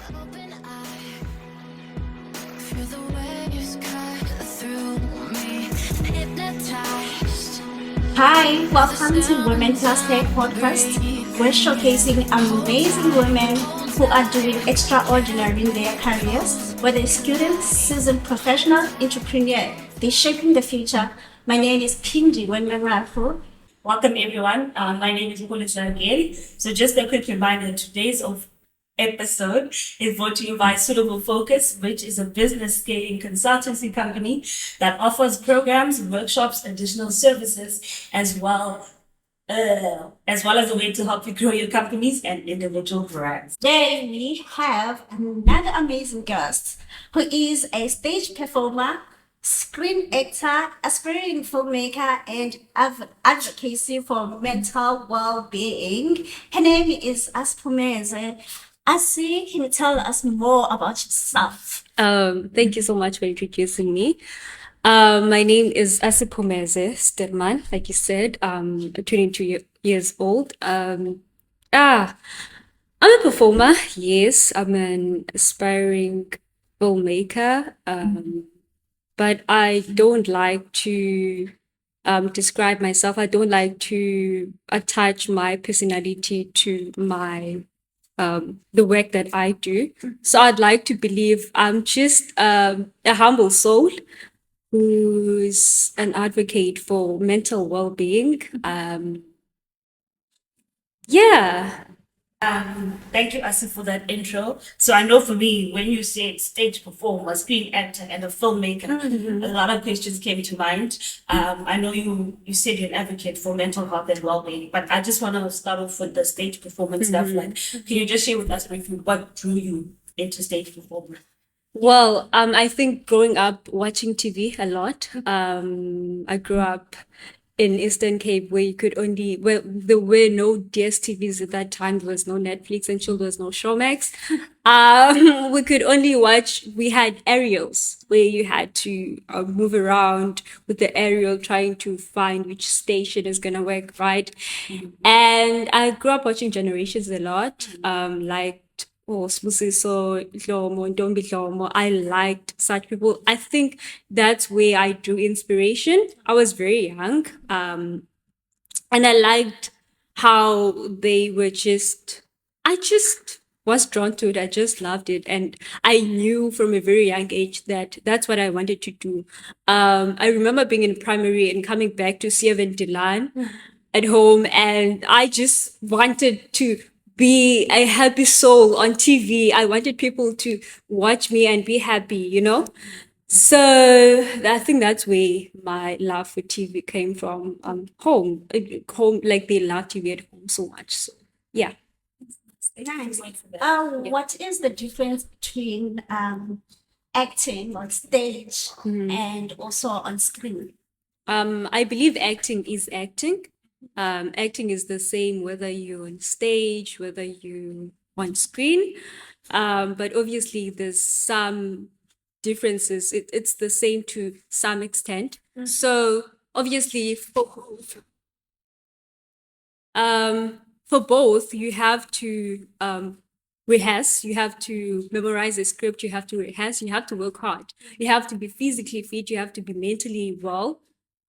open eye, feel the waves cut through me, hypnotized. Hi, welcome to Women Plus Tech Podcast. We're showcasing amazing women who are doing extraordinary in their careers, whether students, seasoned professional, entrepreneur. They're shaping the future. My name is 𝘄𝘄𝘄𝘁. Welcome everyone. My name is 𝘄𝘄𝘄𝘁 again. So just a quick reminder, today's episode is brought to you by Suitable Focus, which is a business scaling consultancy company that offers programs, workshops, additional services, as well as a way to help you grow your companies and individual brands. Today we have another amazing guest who is a stage performer, screen actor, aspiring filmmaker, and advocacy for mental well-being. Her name is Asiphumeze. Asi, can you tell us more about yourself? Thank you so much for introducing me. My name is Asiphumeze Stuurman, like you said. I'm 22 years old. I'm a performer, yes. I'm an aspiring filmmaker, but I don't like to describe myself. I don't like to attach my personality to my the work that I do. So I'd like to believe I'm just a humble soul who's an advocate for mental well-being. Thank you, Asif, for that intro. So I know for me, when you said stage performer, screen actor, and a filmmaker, a lot of questions came to mind. I know you said you're an advocate for mental health and well-being, but I just want to start off with the stage performance stuff. Like, can you just share with us briefly what drew you into stage performance? Well, I think growing up watching TV a lot, I grew up in Eastern Cape where there were no DSTVs at that time. There was no Netflix and chill, there was no Showmax. We could only we had aerials where you had to move around with the aerial trying to find which station is going to work, right? And I grew up watching Generations a lot, 𝘂𝘄𝘄𝘄𝗁, 𝘂𝘄𝘄𝘄𝗁. I liked such people. I think that's where I drew inspiration. I was very young, and I liked how they were I just was drawn to it. I just loved it. And I knew from a very young age that that's what I wanted to do. I remember being in primary and coming back to 𝘄𝘄𝘄𝗁 at home, and I just wanted to be a happy soul on TV. I wanted people to watch me and be happy, you know? So I think that's where my love for TV came from. Home, like they love TV at home so much. So yeah. Nice. What is the difference between acting on stage and also on screen? I believe acting is acting. Acting is the same whether you're on stage, whether you're on screen. But obviously there's some differences. It's the same to some extent. So obviously for both, you have to rehearse, you have to memorize a script, you have to rehearse, you have to work hard. You have to be physically fit, you have to be mentally well.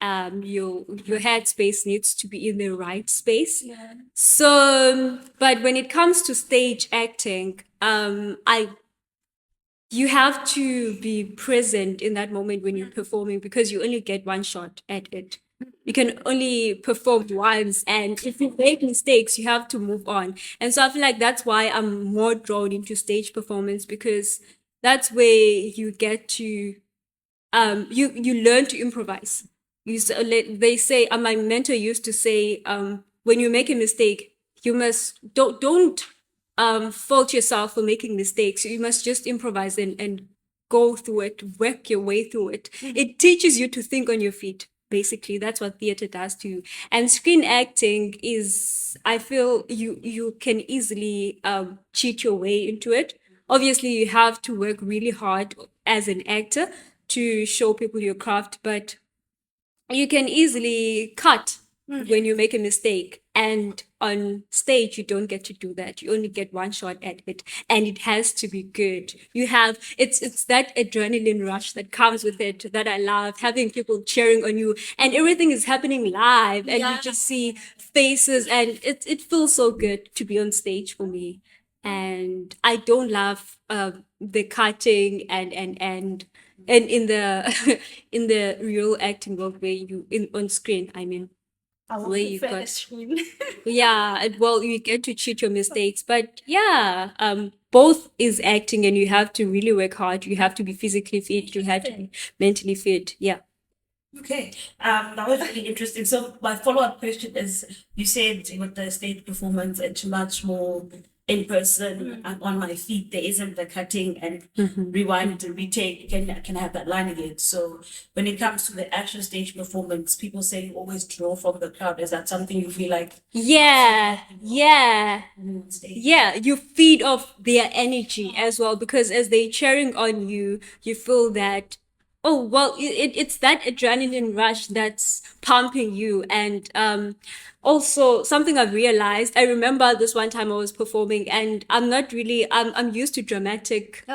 Your headspace needs to be in the right space. Yeah. So, but when it comes to stage acting, you have to be present in that moment when you're performing because you only get one shot at it. You can only perform once, and if you make mistakes, you have to move on. And so I feel like that's why I'm more drawn into stage performance, because that's where you get to you learn to improvise. They say, my mentor used to say, when you make a mistake, you must don't fault yourself for making mistakes. You must just improvise and go through it, work your way through it. It teaches you to think on your feet. Basically, that's what theater does to you. And screen acting is, I feel you can easily cheat your way into it. Obviously, you have to work really hard as an actor to show people your craft, but you can easily cut when you make a mistake. And on stage, you don't get to do that. You only get one shot at it, and it has to be good. It's that adrenaline rush that comes with it that I love, having people cheering on you, and everything is happening live, and you just see faces, and it feels so good to be on stage for me. And I don't love the cutting and in the in the real acting world where on screen, I mean, where you got well, you get to cheat your mistakes, but yeah, both is acting, and you have to really work hard. You have to be physically fit, you have to be mentally fit. Yeah. Okay, that was really interesting. So my follow-up question is, you said with the stage performance, it's much more in person. I'm on my feet. There isn't the cutting and rewind and retake. Can I have that line again? So when it comes to the actual stage performance, people say you always draw from the crowd. Is that something you feel like? Yeah, Stage? yeah, you feed off their energy as well, because as they're cheering on you, you feel that, oh, well, it's that adrenaline rush that's pumping you. And also something I've realized, I remember this one time I was performing, and I'm used to dramatic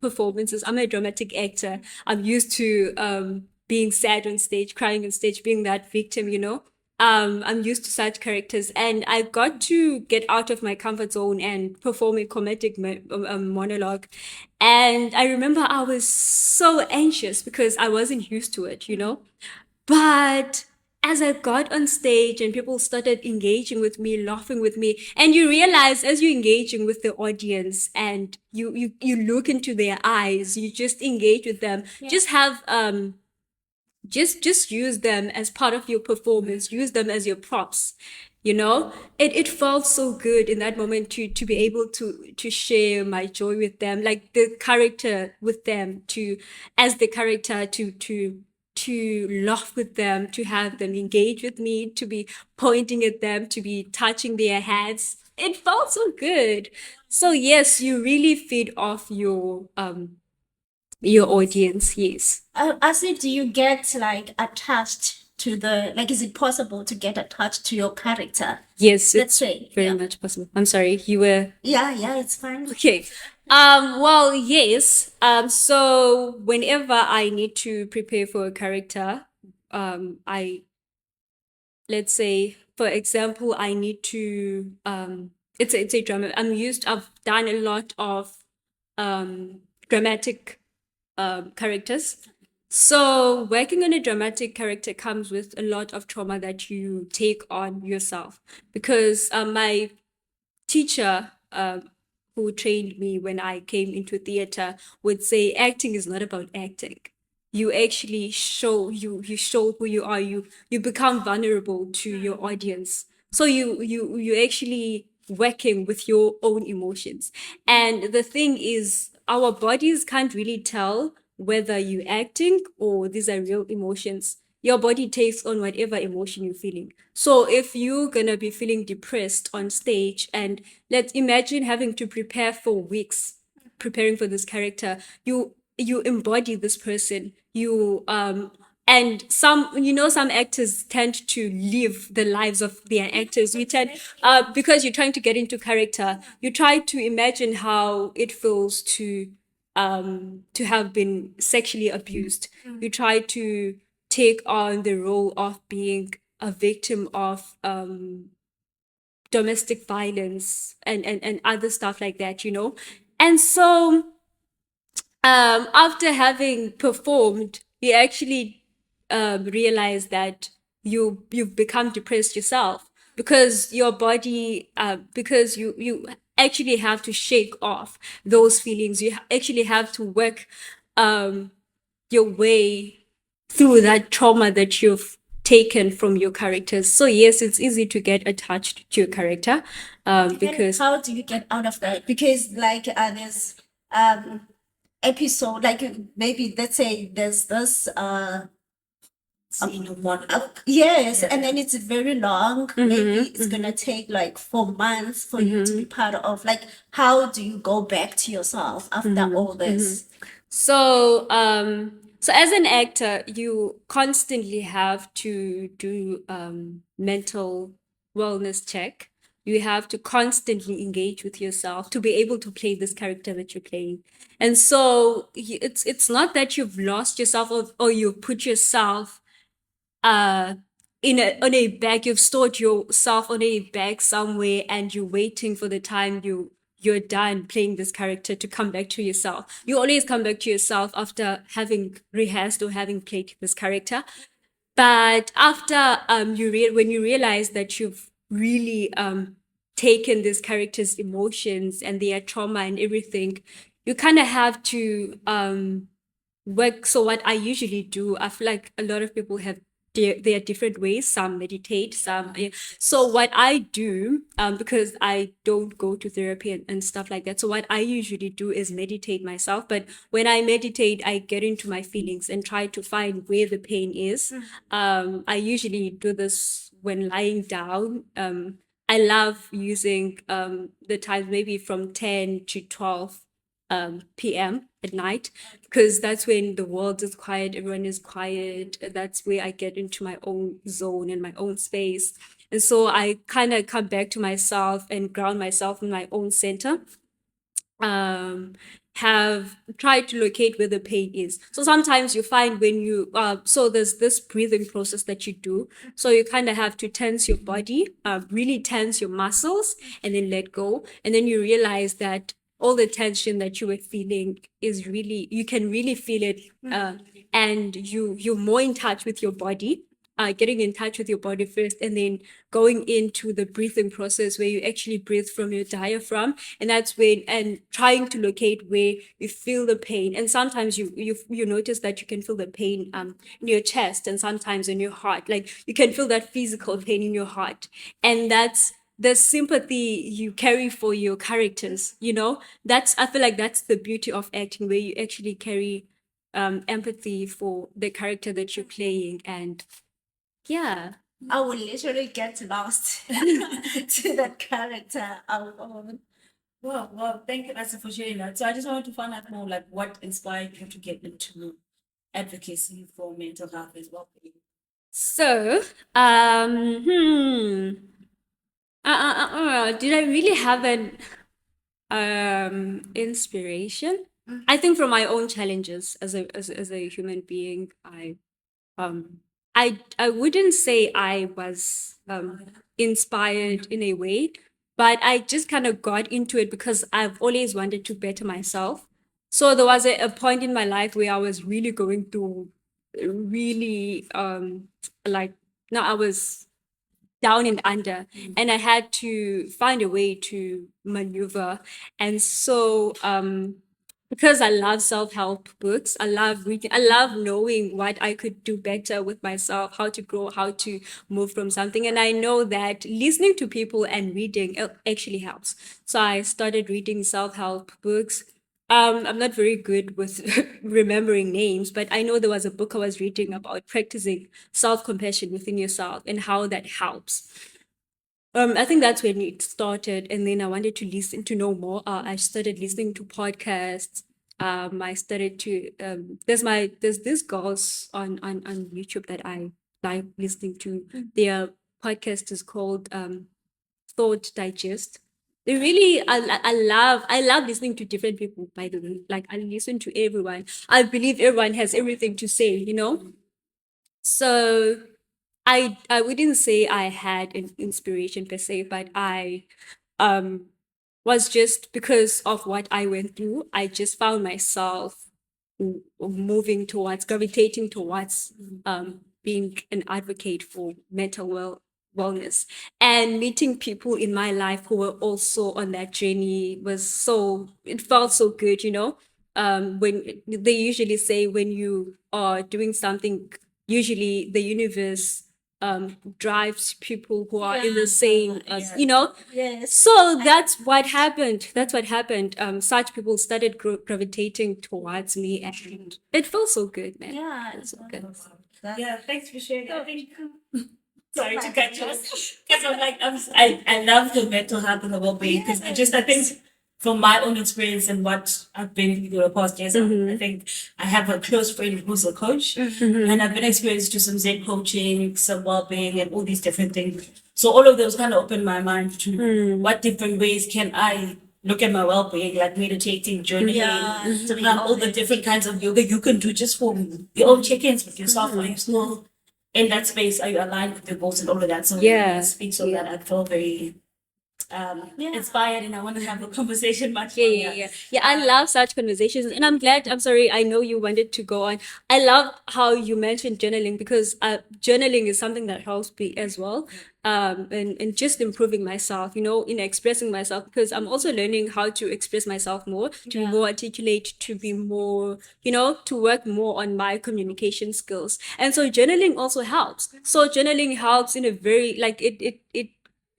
performances. I'm a dramatic actor. I'm used to being sad on stage, crying on stage, being that victim, you know. I'm used to such characters, and I got to get out of my comfort zone and perform a comedic monologue. And I remember I was so anxious because I wasn't used to it, you know. But as I got on stage and people started engaging with me, laughing with me, and you realize as you're engaging with the audience and you look into their eyes, you just engage with them, just have just use them as part of your performance, use them as your props, you know. It felt so good in that moment to be able to share my joy with them, like the character with them, to as the character, to laugh with them, to have them engage with me, to be pointing at them, to be touching their hands. It felt so good. So yes, you really feed off your audience. Yes. I said, do you get like attached to is it possible to get attached to your character? Yes, Let's it's say. very much possible. I'm sorry, you were Yeah, it's fine. okay. Well, yes. So whenever I need to prepare for a character, let's say, for example, I need to it's a drama. I've done a lot of dramatic characters. So working on a dramatic character comes with a lot of trauma that you take on yourself, because my teacher who trained me when I came into theater would say acting is not about acting. You actually show who you are. You become vulnerable to your audience. So you actually working with your own emotions. And the thing is, our bodies can't really tell whether you're acting or these are real emotions. Your body takes on whatever emotion you're feeling. So if you're gonna be feeling depressed on stage, and let's imagine having to prepare for weeks preparing for this character, you embody this person. And some actors tend to live the lives of their actors. You tend because you're trying to get into character, you try to imagine how it feels to have been sexually abused. You try to take on the role of being a victim of domestic violence and other stuff like that, you know. And so after having performed, you actually realize that you've become depressed yourself, because your body because you actually have to shake off those feelings. You actually have to work your way through that trauma that you've taken from your characters. So yes, it's easy to get attached to your character because how do you get out of that? Because there's episode, like maybe let's say there's this Scene of one. yes, and then it's very long. Maybe it's gonna take like 4 months for you to be part of. Like, how do you go back to yourself after all this? so so as an actor, you constantly have to do mental wellness check. You have to constantly engage with yourself to be able to play this character that you're playing. And so it's not that you've lost yourself, or you've put yourself on a bag. You've stored yourself on a bag somewhere, and you're waiting for the time you're done playing this character to come back to yourself. You always come back to yourself after having rehearsed or having played this character. But after when you realize that you've really taken this character's emotions and their trauma and everything, you kind of have to work. So what I usually do, I feel like a lot of people have their different ways. Some meditate, some. So what I do, because I don't go to therapy and stuff like that. So what I usually do is meditate myself. But when I meditate, I get into my feelings and try to find where the pain is. I usually do this when lying down. I love using the times maybe from 10 to 12 p.m. at night, because that's when the world is quiet, everyone is quiet. That's where I get into my own zone and my own space. And so I kind of come back to myself and ground myself in my own center. Have tried to locate where the pain is. So sometimes you find when you so there's this breathing process that you do. So you kind of have to tense your body, really tense your muscles, and then let go. And then you realize that all the tension that you were feeling is really, you can really feel it, and you're more in touch with your body. Getting in touch with your body first, and then going into the breathing process where you actually breathe from your diaphragm, and that's when, and trying to locate where you feel the pain. And sometimes you notice that you can feel the pain in your chest, and sometimes in your heart. Like you can feel that physical pain in your heart, and that's the sympathy you carry for your characters. I feel like that's the beauty of acting, where you actually carry empathy for the character that you're playing. And yeah. I will literally get lost to that character. Well, thank you, Asa, for sharing that. So I just wanted to find out more, like, what inspired you to get into advocacy for mental health and well-being. So, did I really have an inspiration? I think from my own challenges as a human being, I wouldn't say I was inspired in a way, but I just kind of got into it because I've always wanted to better myself. So there was a point in my life where I was really going through really I was down and under, and I had to find a way to maneuver. And so because I love self-help books, I love reading, I love knowing what I could do better with myself, how to grow, how to move from something. And I know that listening to people and reading actually helps. So I started reading self-help books. I'm not very good with remembering names, but I know there was a book I was reading about practicing self-compassion within yourself and how that helps. I think that's when it started, and then I wanted to know more. I started listening to podcasts. I started to there's these girls on YouTube that I like listening to. Their podcast is called Thought Digest. They really, I love listening to different people, by the way. Like I listen to everyone. I believe everyone has everything to say, So I wouldn't say I had an inspiration per se, but I was just, because of what I went through, I just found myself gravitating towards being an advocate for mental wellness, and meeting people in my life who were also on that journey it felt so good, when they usually say when you are doing something, usually the universe drives people who are in the same, Yes. So that's what happened. Such people started gravitating towards me, and it felt so good, man. Yeah, It's so good. Yeah, thanks for sharing. I think, sorry to cut you off, because I love the mental health and the well-being, because I think from my own experience and what I've been through the past years, I think I have a close friend who's a coach, and I've been exposed to some Zen coaching, some well-being, and all these different things. So all of those kind of opened my mind to what different ways can I look at my well-being, like meditating, journaling, all the different kinds of yoga you can do just for your own check-ins with yourself. Are you still in that space? Are you aligned with your goals and all of that? So it speaks of that. I feel very inspired, and I want to have a conversation much more. Yeah, I love such conversations, and I'm sorry, I know you wanted to go on. I love how you mentioned journaling, because journaling is something that helps me as well, and just improving myself, in expressing myself, because I'm also learning how to express myself more, to be more articulate, to be more, to work more on my communication skills. And so journaling also helps. So journaling helps in a very, like, it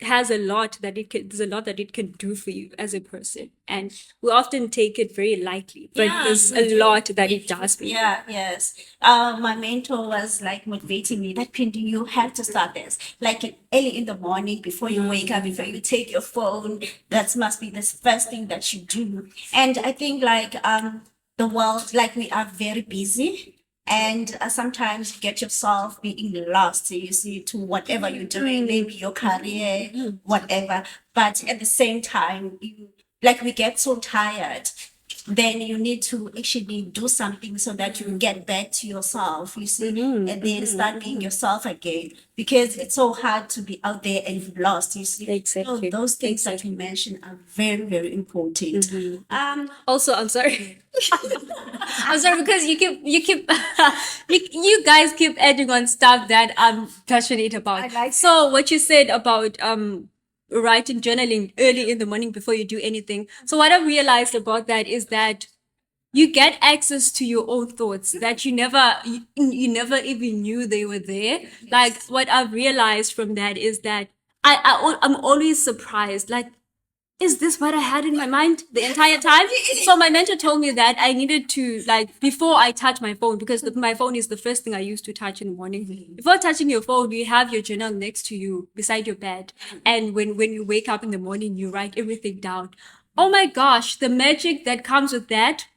has there's a lot that it can do for you as a person, and we often take it very lightly, but there's a lot that it does for you. Yes. My mentor was like motivating me that, Pindi, you have to start this like early in the morning, before you wake up, before you take your phone. That must be the first thing that you do. And I think like the world, like, we are very busy. And sometimes you get yourself being lost, you see, to whatever you're doing, maybe your career, whatever. But at the same time, we get so tired. Then you need to actually do something so that you get back to yourself, you see, and then start being yourself again. Because it's so hard to be out there and lost, you see. Exactly. So those things that you mentioned are very, very important. Also, I'm sorry. I'm sorry, because you guys keep adding on stuff that I'm passionate about. So what you said about writing, journaling early in the morning before you do anything. So what I've realized about that is that you get access to your own thoughts that you never even knew they were there. Like, what I've realized from that is that I'm always surprised, like, is this what I had in my mind the entire time? So my mentor told me that I needed to, like, before I touch my phone, because my phone is the first thing I used to touch in the morning. Before touching your phone, you have your journal next to you, beside your bed. And when you wake up in the morning, you write everything down. Oh my gosh, the magic that comes with that.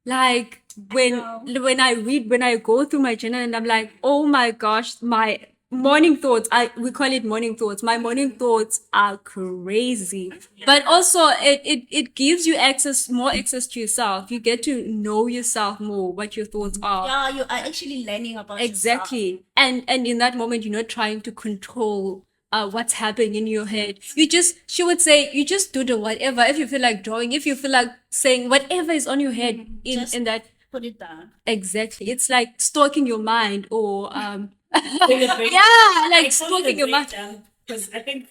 Like, when I go through my journal and I'm like, oh my gosh, my morning thoughts, we call it morning thoughts. My morning thoughts are crazy. But also it gives you more access to yourself. You get to know yourself more, what your thoughts are. Yeah, you are actually learning about exactly. And in that moment, you're not trying to control what's happening in your head. She would say, you just do the whatever. If you feel like drawing, if you feel like saying whatever is on your head, in that, put it down. Exactly. It's like stalking your mind, or stalking your mind. Because I think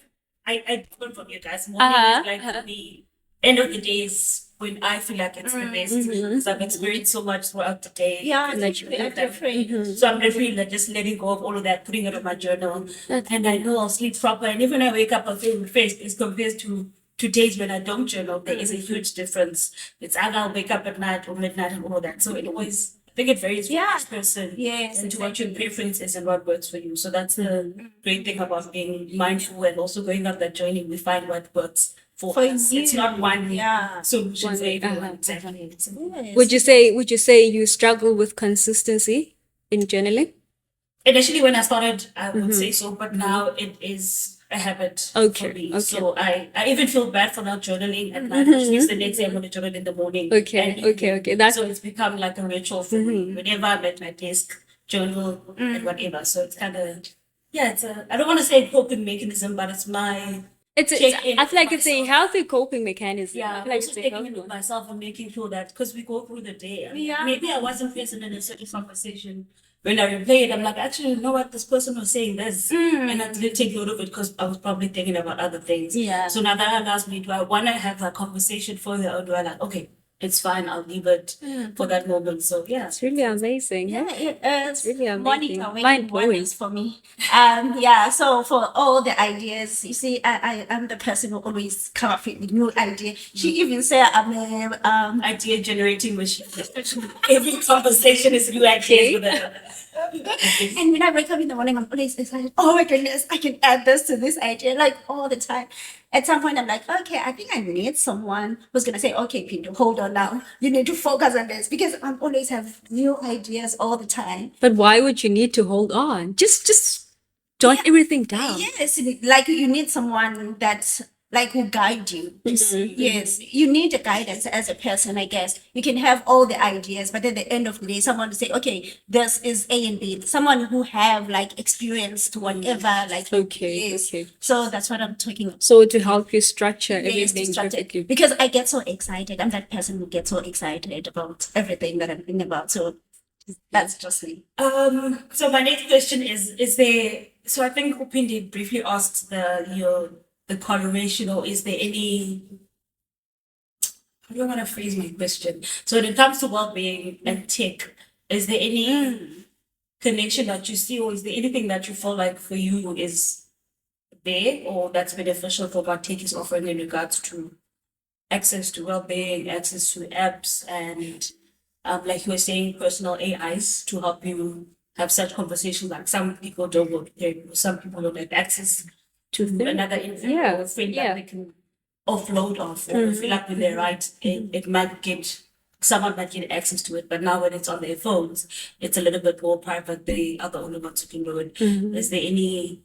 I don't forget, guys. Morning is like, for me, end of the days when I feel like it's the best, because I've experienced so much throughout the day. So I'm definitely like just letting go of all of that, putting it on my journal, and I know I'll sleep proper. And even when I wake up, I feel refreshed. As compared to days when I don't journal, there is a huge difference. It's either I'll wake up at night or midnight and all of that. So it always, I think it varies from each person, and to what your preference is and what works for you. So that's the great thing about being mindful and also going on that journey. We find what works for us. you. It's not one solution for everyone. Exactly. Yes. Would you say you struggle with consistency in journaling? Initially, when I started, I would say so, but now it is a habit for me. So I even feel bad for not journaling at night. Which means the next day I'm going to journal in the morning. Okay. So it's become like a ritual for me. Whenever I'm at my desk, journal and whatever. So it's kind of, I don't want to say coping mechanism, but it's my I feel like it's a healthy coping mechanism. Yeah, I'm also taking it with myself and making sure that, because we go through the day. Maybe I wasn't present in a certain conversation. When I replay it, I'm like, actually, you know what? This person was saying this. And I didn't take note of it because I was probably thinking about other things. Yeah. So now that allows me, do I want to have that conversation further, or do I like, okay, it's fine, I'll leave it for that moment. So it's really amazing. Yeah, it is. It's really amazing. Morning are Mind-blowing for me. So for all the ideas, you see, I am the person who always come up with new idea. She even said I'm a idea generating machine. Every conversation is new ideas with her. And when I wake up in the morning, I'm always excited. Oh my goodness, I can add this to this idea, like all the time. at some point I'm like, okay, I think I need someone who's gonna say, okay, Pinto, hold on now. You need to focus on this because I always have new ideas all the time. But why would you need to hold on? Just jot everything down. Yes, like you need someone that's like who guide you. Yes, you need a guidance as a person, I guess. You can have all the ideas, but at the end of the day, someone to say, okay, this is A and B. Someone who have like experience to whatever, like Okay, yes. okay. So that's what I'm talking about. So to help you structure Yes, everything distracted. perfectly. Because I get so excited. I'm that person who gets so excited about everything that I'm thinking about. So that's just me. So my next question is there, so I think Upindi briefly asked the correlation, or is there any, how do I want to phrase my question? So when it comes to well-being and tech, is there any connection that you see, or is there anything that you feel like for you is there or that's beneficial for what tech is offering in regards to access to well-being, access to apps, and like you were saying, personal AIs to help you have such conversations? Like some people don't go to therapy, some people don't have access to another individual or friend that they can offload off or feel like when they write, it might get, someone might get access to it, but now when it's on their phones, it's a little bit more private. They are the only ones who can do it. Is there any,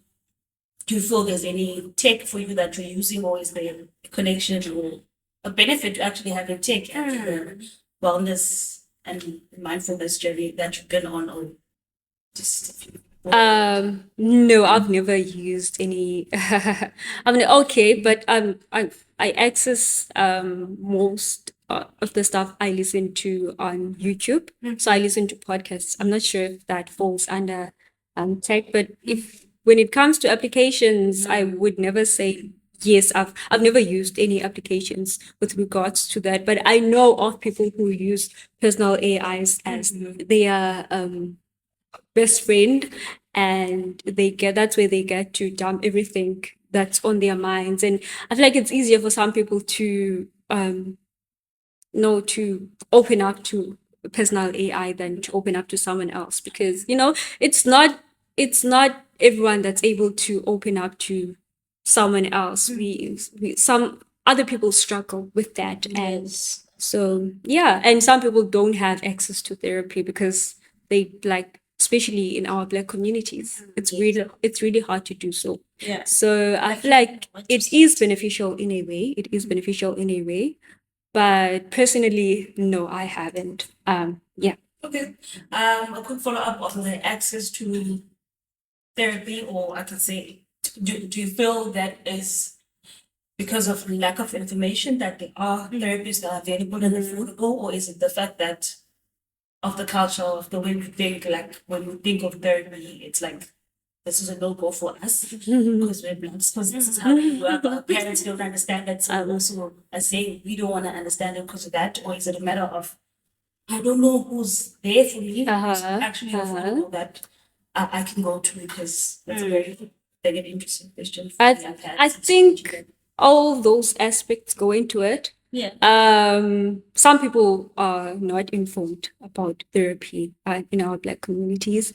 do you feel there's any tech for you that you're using, or is there a connection or a benefit to actually having tech and the wellness and mindfulness journey that you've been on, or just if you No, I've never used any. I mean, okay, but I access most of the stuff I listen to on YouTube. So I listen to podcasts. I'm not sure if that falls under tech, but if when it comes to applications, I would never say yes. I've never used any applications with regards to that, but I know of people who use personal AIs as their best friend, and that's where they get to dump everything that's on their minds. And I feel like it's easier for some people to to open up to personal AI than to open up to someone else, because it's not everyone that's able to open up to someone else. Some other people struggle with that. And so and some people don't have access to therapy because they, like, especially in our Black communities, it's really hard to do so. So I feel like it is beneficial in a way. But personally, no, I haven't. Okay. A quick follow-up on the access to therapy, or I could say, do you feel that is because of lack of information that there are therapists that are available and affordable, or is it the fact that of the culture of the way we think, like when we think of therapy, it's like, this is a no-go for us because we're Blacks, because this is how we grew up. Our parents don't understand it, so we also are saying we don't want to understand it because of that. Or is it a matter of, I don't know who's there for me, who's actually affordable that I can go to, because that's a very big and interesting question for me. I think all those aspects go into it. Some people are not informed about therapy in our Black communities.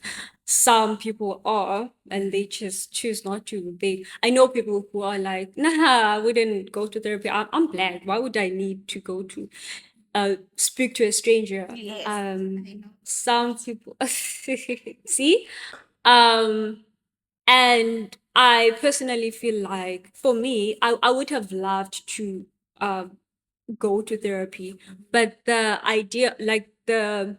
Some people are, and they just choose not to. I know people who are like, nah, I wouldn't go to therapy. I'm Black. Why would I need to go to speak to a stranger? Some people see. And I personally feel like, for me, I would have loved to go to therapy, but the idea, like, the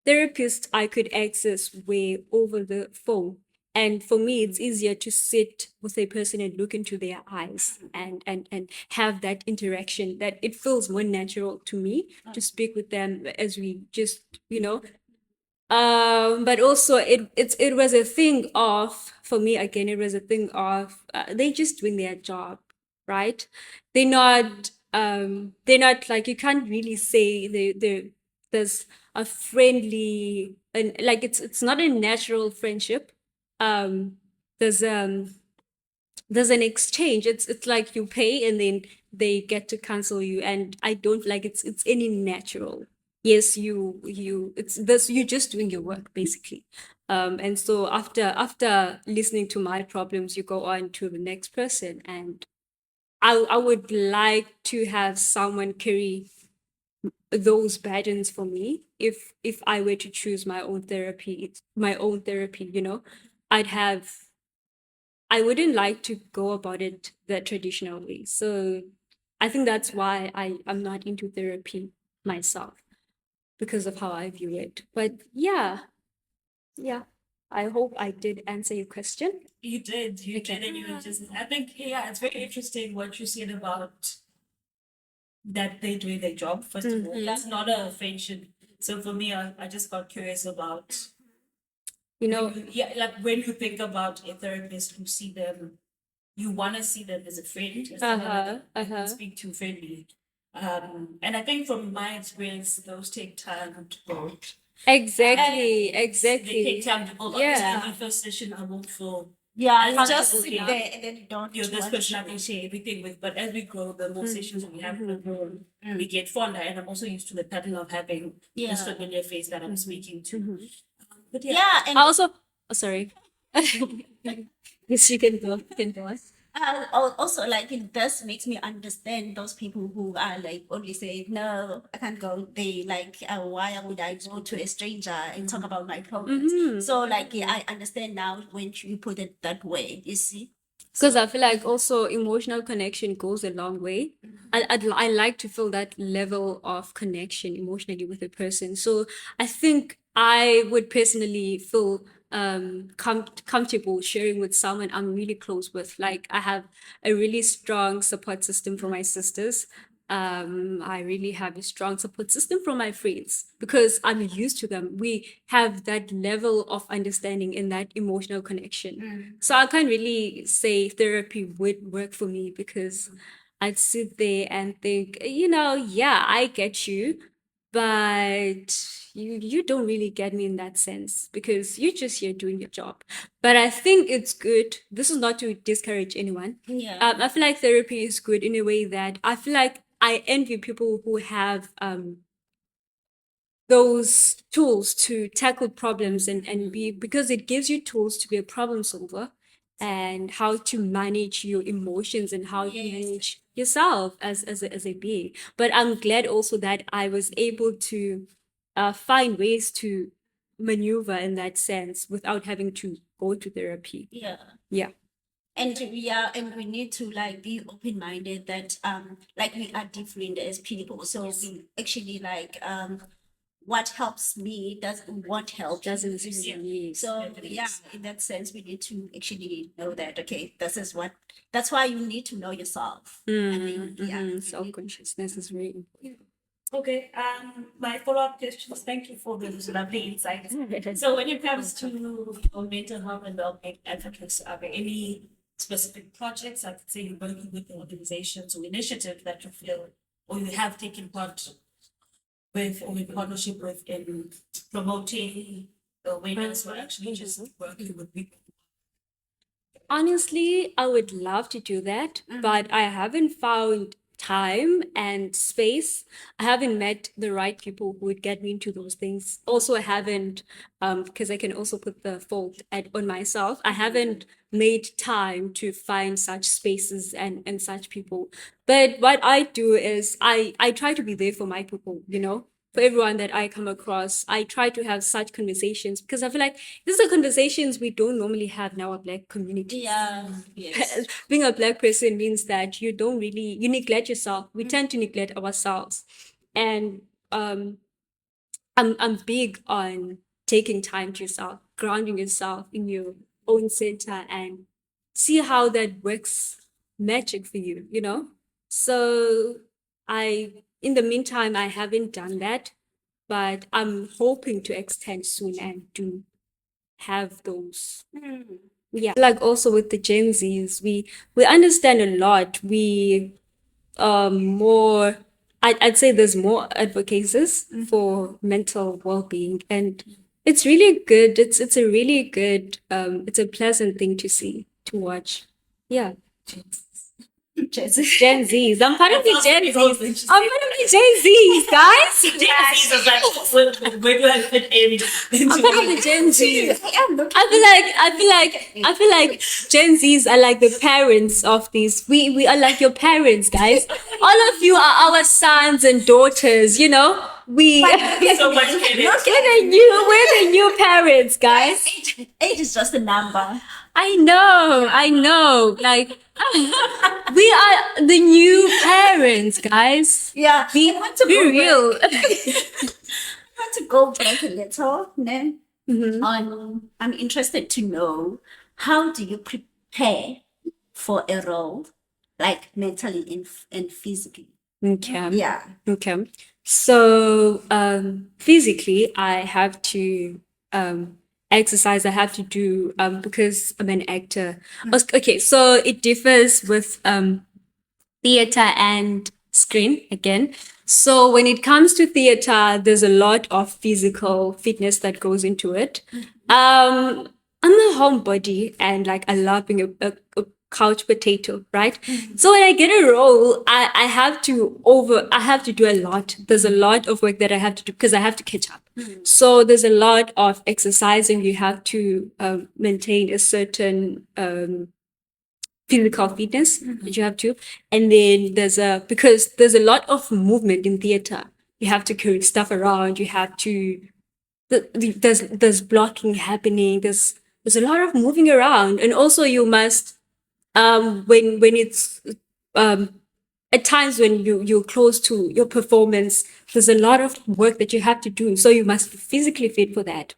therapist I could access were over the phone. And for me, it's easier to sit with a person and look into their eyes and have that interaction, that it feels more natural to me to speak with them as we just, but also it was a thing of, for me again, it was a thing of they just doing their job, right? They're not like, you can't really say there's a friendly, and like, it's not a natural friendship. There's an exchange. It's like you pay and then they get to cancel you, and I don't like it's any natural. Yes, it's this, you're just doing your work basically. And so after listening to my problems, you go on to the next person, and I would like to have someone carry those burdens for me. If I were to choose my own therapy, you know, I'd have I wouldn't like to go about it the traditional way. So I think that's why I'm not into therapy myself, because of how I view it. But yeah, I hope I did answer your question. You did, and you were just, I think, yeah, it's very interesting what you said about that they're doing their job, first of all. That's not a friendship. So for me, I just got curious about, You know, yeah, like when you think about a therapist, you see them, you want to see them as a friend, as someone that you can speak to friendly. And I think from my experience, those take time to build. exactly, They exactly. take time to build. Yeah. Obviously, in the first session, I won't feel Yeah, as it's just comfortable sit enough. there and then you don't This want person I to. can share everything with, but as we grow, the more sessions we have, the more we get fonder. And I'm also used to the pattern of having this familiar face that I'm speaking to. But yeah, Yeah, and Also, oh, sorry. Yes, you can go. You can go. also like it does makes me understand those people who are like only say no, I can't go. They like why would I go to a stranger and talk about my problems? So like yeah, I understand now when you put it that way. You see. Because I feel like also emotional connection goes a long way. I like to feel that level of connection emotionally with a person. So I think I would personally feel comfortable sharing with someone I'm really close with. Like I have a really strong support system for my sisters. I really have a strong support system from my friends because I'm used to them. We have that level of understanding and that emotional connection. So I can't really say therapy would work for me because I'd sit there and think, yeah, I get you, but you don't really get me in that sense because you're just here doing your job. But I think it's good. This is not to discourage anyone. Yeah. I feel like therapy is good in a way that I feel like I envy people who have those tools to tackle problems and be, because it gives you tools to be a problem solver and how to manage your emotions and how to manage yourself as a being. But I'm glad also that I was able to find ways to maneuver in that sense without having to go to therapy. Yeah. Yeah. And we need to like be open-minded that like we are different as people. So we actually like what helps me won't help Doesn't you. necessarily. So yeah, in that sense, we need to actually know that okay, that's why you need to know yourself. I mean, yeah, you need- Self-consciousness is really important. okay. My follow-up questions. Thank you for those lovely insights. So when it comes to mental health and well-being advocates, are there any specific projects, I could say you're working with organizations or initiatives that you feel or you have taken part with or in partnership with in promoting the awareness or actually just working with people? Honestly, I would love to do that, but I haven't found time and space. I haven't met the right people who would get me into those things. Also, I haven't, because I can also put the fault on myself. I haven't made time to find such spaces and such people. But what I do is I try to be there for my people, for everyone that I come across. I try to have such conversations because I feel like these are conversations we don't normally have in our Black community. Yeah. Yes. Being a Black person means that you neglect yourself. We tend to neglect ourselves. And I'm big on taking time to yourself, grounding yourself in your own center and see how that works magic for you, So in the meantime, I haven't done that, but I'm hoping to extend soon and do have those. Yeah, like also with the Gen Zs, we understand a lot. We more I'd say there's more advocacies for mental well-being, and it's really good. It's a really good it's a pleasant thing to see, to watch. Yeah. Gen Z. Gen Zs. I'm part of the Gen That's Zs. interesting. I'm part of the Gen Zs, guys. These are like, where do I fit in? I'm part of the Gen Zs. I am looking. I feel like Gen Zs are like the parents of these. We are like your parents, guys. All of you are our sons and daughters. You know, So much credit. we're the new parents, guys. Age is just a number. I know. Like we are the new parents, guys. Yeah. Be real. I want to go back a little. No? I'm interested to know, how do you prepare for a role, like mentally and physically? Okay. Yeah. Okay. So physically, I have to exercise. I have to do because I'm an actor. Okay, so it differs with theater and screen again. So when it comes to theater, there's a lot of physical fitness that goes into it. I'm a homebody and like I love being a couch potato, right? So when I get a role, I have to do a lot. There's a lot of work that I have to do because I have to catch up. So there's a lot of exercising. You have to maintain a certain physical fitness that you have to. And then because there's a lot of movement in theater. You have to carry stuff around. You have to, there's blocking happening. There's a lot of moving around. And also you must, when it's, at times when you're close to your performance, there's a lot of work that you have to do. So you must be physically fit for that.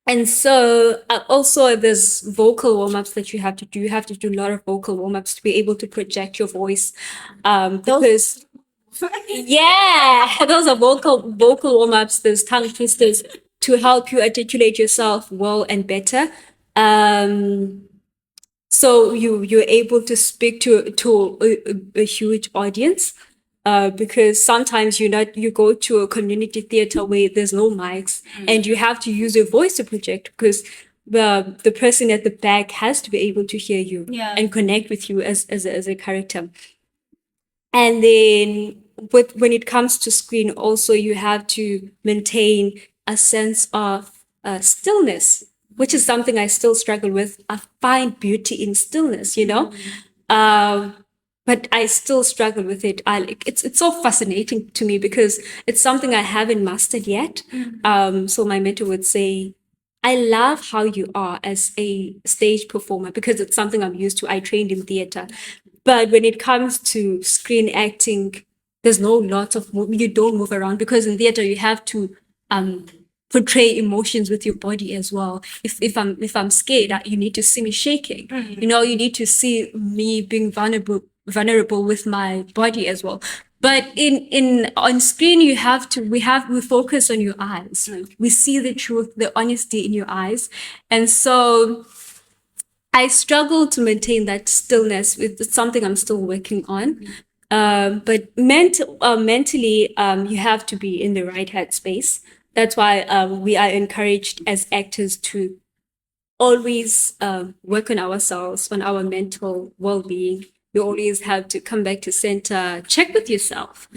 And so also there's vocal warm-ups that you have to do. You have to do a lot of vocal warm-ups to be able to project your voice. Because those are vocal warm-ups, there's tongue twisters to help you articulate yourself well and better. So you're able to speak to a huge audience. Because sometimes you go to a community theater where there's no mics and you have to use your voice to project because the person at the back has to be able to hear you and connect with you as a character. And then when it comes to screen, also you have to maintain a sense of stillness, which is something I still struggle with. I find beauty in stillness, you know. But I still struggle with it. It's so fascinating to me because it's something I haven't mastered yet. So my mentor would say, I love how you are as a stage performer because it's something I'm used to. I trained in theater. But when it comes to screen acting, there's no lots of movement. You don't move around because in theater you have to portray emotions with your body as well. If I'm scared, you need to see me shaking. You know, you need to see me being vulnerable with my body as well. But on screen we focus on your eyes. We see the truth, the honesty in your eyes. And so I struggle to maintain that stillness. It's something I'm still working on. But mentally, you have to be in the right headspace. That's why we are encouraged as actors to always work on ourselves, on our mental well-being. You always have to come back to center, check with yourself,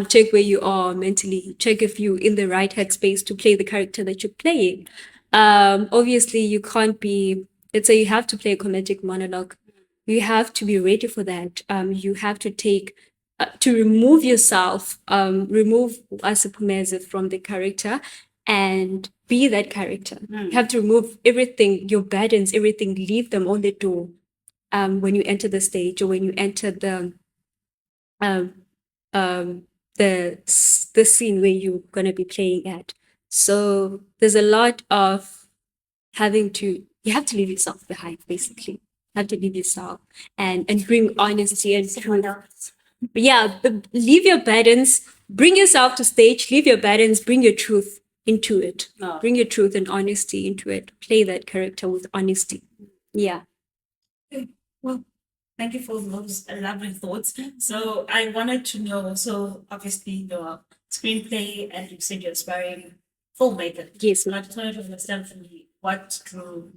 check where you are mentally, check if you're in the right headspace to play the character that you're playing. Obviously, you can't be, let's say you have to play a comedic monologue. You have to be ready for that. You have to to remove yourself, remove Asiphumeze from the character and be that character. You have to remove everything, your burdens, everything, leave them on the door. When you enter the stage or when you enter the scene where you're going to be playing at. So there's a lot of you have to leave yourself behind, basically. You have to leave yourself and bring honesty and truth. Leave your burdens, bring yourself to stage, leave your burdens, bring your truth into it. Bring your truth and honesty into it. Play that character with honesty. Yeah. Well, thank you for those elaborate thoughts. So I wanted to know, so obviously your screenplay and you said you're aspiring filmmaker. Yes. So I just wanted to understand from you what drew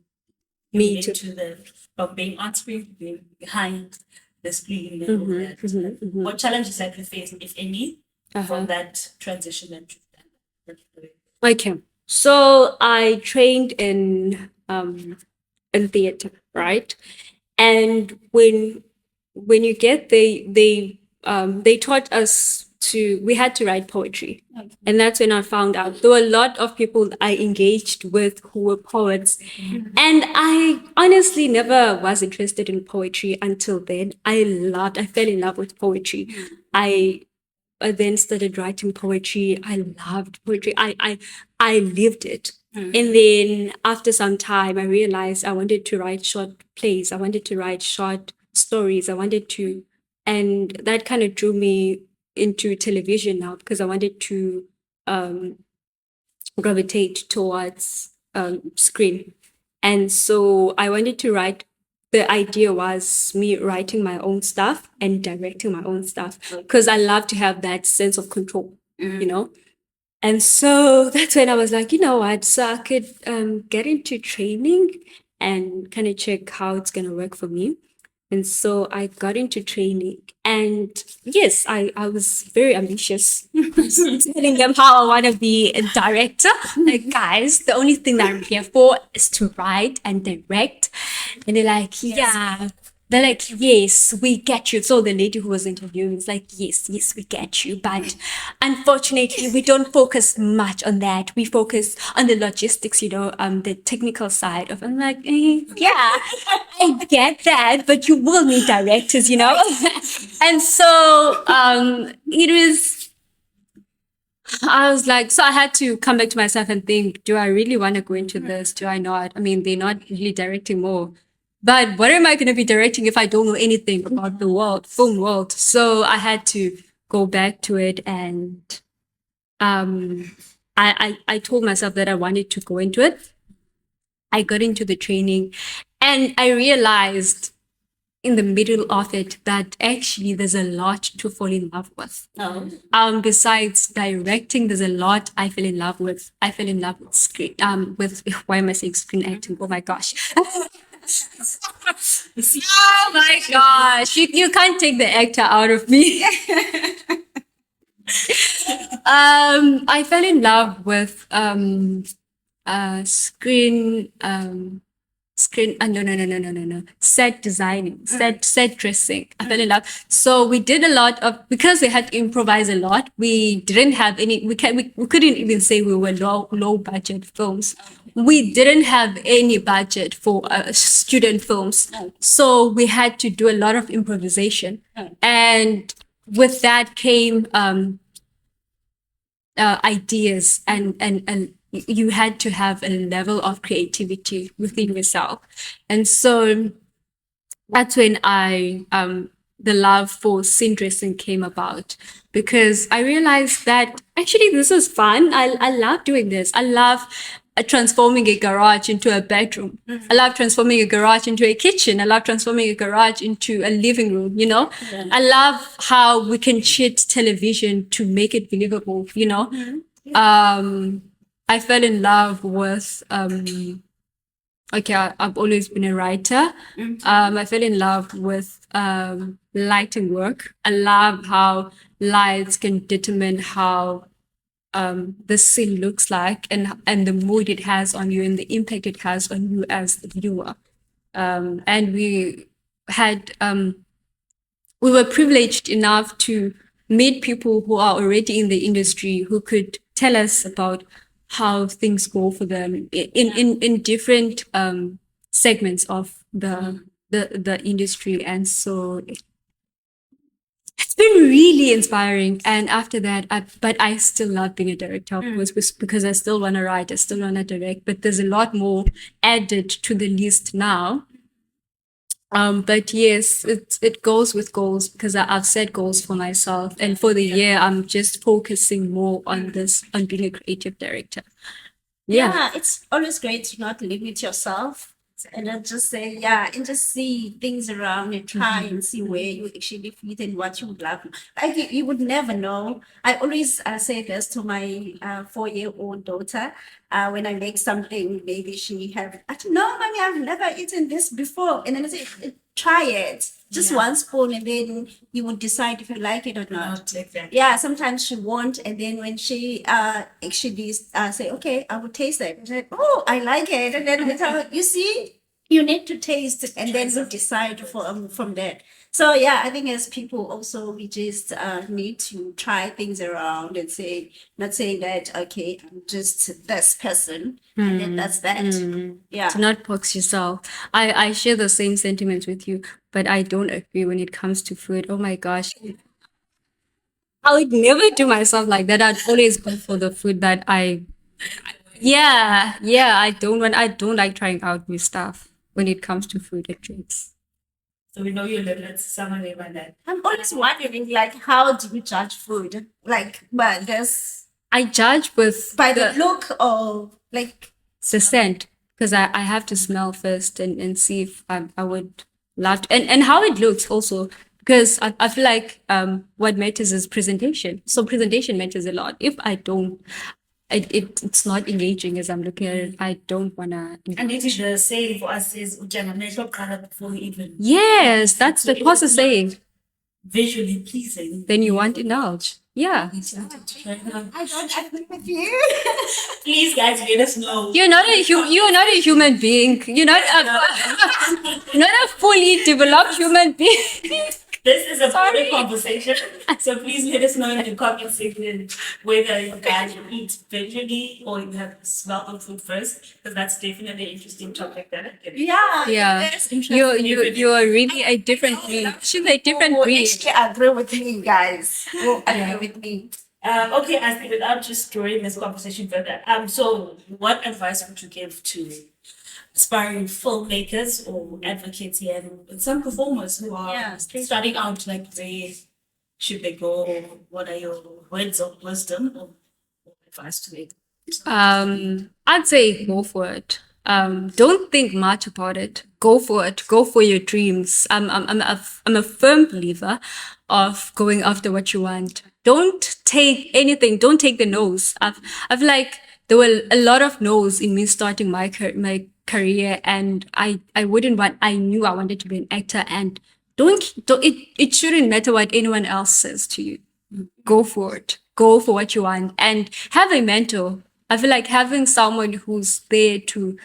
Me you into from being on screen to being behind the screen and all that. What challenges have you faced, if any, from that transition that you've done? Okay. So I trained in theater, right? And when you get they taught us we had to write poetry. And that's when I found out there were a lot of people I engaged with who were poets. And I honestly never was interested in poetry until then. I fell in love with poetry. I then started writing poetry. I loved poetry. I lived it. And then after some time, I realized I wanted to write short plays. I wanted to write short stories. And that kind of drew me into television now, because I wanted to gravitate towards screen. And so I wanted to write. The idea was me writing my own stuff and directing my own stuff, because I love to have that sense of control, you know? And so that's when I was like, you know what, so I could get into training and kind of check how it's going to work for me. And so I got into training, and yes, I was very ambitious, telling them how I want to be a director. Like, guys, the only thing that I'm here for is to write and direct. And they're like, yeah. They're like, yes, we get you. So the lady who was interviewing was like, yes, we get you. But unfortunately, we don't focus much on that. We focus on the logistics, the technical side of it. I'm like, yeah, I get that, but you will need directors, And so I was like, so I had to come back to myself and think, do I really want to go into this? Do I not? I mean, they're not really directing more. But what am I going to be directing if I don't know anything about the film world? So I had to go back to it, and I told myself that I wanted to go into it. I got into the training, and I realized in the middle of it that actually there's a lot to fall in love with. Besides directing, there's a lot I fell in love with. I fell in love with screen. Why am I saying screen acting? Oh my gosh. Oh my gosh, you can't take the actor out of me. I fell in love with set designing, set dressing. I fell in love. So we did a lot because we had to improvise a lot. We didn't have any. We couldn't even say we were low budget films. We didn't have any budget for student films, so we had to do a lot of improvisation, and with that came ideas, and you had to have a level of creativity within yourself. And so that's when the love for scene dressing came about, because I realized that actually this is fun. I love doing this. I love transforming a garage into a bedroom. I love transforming a garage into a kitchen. I love transforming a garage into a living room, I love how we can cheat television to make it believable, I fell in love with I've always been a writer. I fell in love with lighting work. I love how lights can determine how the scene looks like, and the mood it has on you, and the impact it has on you as the viewer. And we were privileged enough to meet people who are already in the industry, who could tell us about how things go for them in different segments of the industry. And so it's been really inspiring. And after that, but I still love being a director, of course, because I still want to write, I still want to direct, but there's a lot more added to the list now. But yes, it goes with goals, because I've set goals for myself, and for the year, I'm just focusing more on being a creative director. Yeah, it's always great to not limit yourself, and then just say, and just see things around and try and see where you actually fit and what you would love. Like you would never know. I always say this to my 4-year-old daughter. When I make something, maybe she have, I don't know, mommy, I've never eaten this before. And then I say, try it. Just one spoon, and then you would decide if you like it or not. Exactly. Yeah, sometimes she won't, and then when she actually say, okay, I will taste it. And say, oh, I like it, and then we tell her, you see, you need to taste it, and then we decide from that. So yeah, I think as people also, we just need to try things around and say, not saying that, okay, I'm just this person, and then that's that. Yeah. To not box yourself. I share the same sentiments with you, but I don't agree when it comes to food. Oh my gosh. I would never do myself like that. I'd always go for the food that I don't like trying out new stuff when it comes to food and drinks. So we know your limits. Someone about that. I'm always wondering, like, how do you judge food? Like, but there's I judge with by the look or like the scent, because I have to smell first and see if I would love to, and how it looks also, because I feel like what matters is presentation. So presentation matters a lot. If I don't, it's not engaging as I'm looking at it. I don't wanna. And it is the saying for us is before we even. Yes, that's the what's the saying. Visually pleasing. Then you want it now. Yeah. I don't agree with you. Please, guys, let us know. You're not a human being. You're not a fully developed human being. This is a public conversation, so please let us know in the comment section whether you guys eat visually or you have to smell the food first, because that's definitely an interesting topic that I get. Yeah. You're really a different breed. She's a different breed. Actually agree with me, guys. Will agree with me. Okay, I think without just drawing this conversation further, so what advice would you give to aspiring filmmakers or advocates here and some performers who are starting out, like where should they go, or what are your words of wisdom or advice to them? I'd say go for it. Don't think much about it. Go for it. Go for your dreams. I'm a firm believer of going after what you want. Don't take anything. Don't take the no's. I've like there were a lot of no's in me starting my career, and I knew I wanted to be an actor, and it shouldn't matter what anyone else says to you. Go for it. Go for what you want, and have a mentor. I feel like having someone who's there to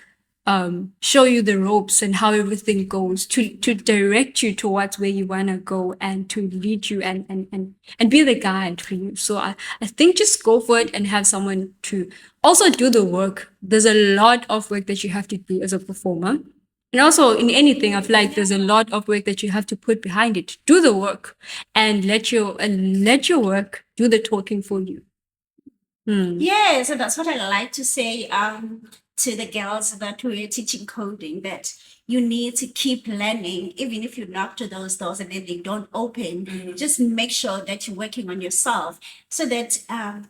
show you the ropes and how everything goes, to direct you towards where you want to go, and to lead you and be the guide for you. So I think just go for it and have someone to also do the work. There's a lot of work that you have to do as a performer. And also in anything, I feel like there's a lot of work that you have to put behind it. Do the work and let your work do the talking for you. Yeah, so that's what I like to say to the girls that we're teaching coding, that you need to keep learning, even if you knock to those doors and then they don't open. Just make sure that you're working on yourself so that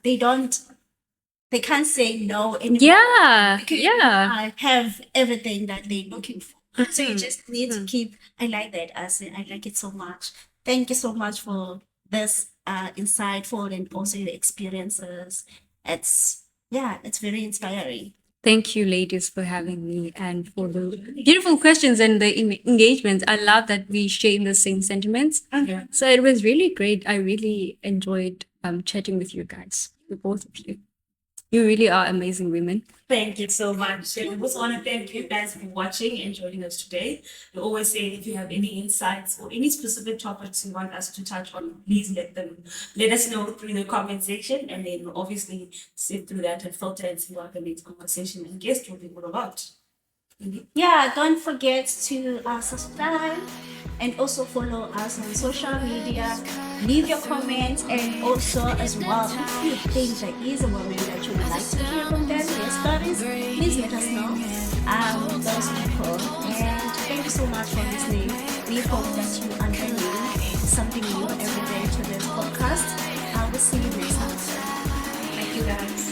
they can't say no anymore. Because I have everything that they're looking for. So you just need to keep. I like that. I like it so much. Thank you so much for this insightful and also your experiences. It's very inspiring. Thank you, ladies, for having me and for the beautiful questions and the engagements. I love that we share in the same sentiments. So it was really great. I really enjoyed chatting with you guys, the both of you. You really are amazing women. Thank you so much. And we also want to thank you guys for watching and joining us today. We always say if you have any insights or any specific topics you want us to touch on, please let us know through the comment section, and then we'll obviously sit through that and filter and see what the next conversation and guest will be all about. Yeah, don't forget to subscribe and also follow us on social media. Leave your comments, and also as well, if you think there is a woman that you would like to hear from them, their stories, please let us know those people. And thank you so much for listening. We hope that you are learning something new every day to this podcast. I will see you next time. Thank you, guys.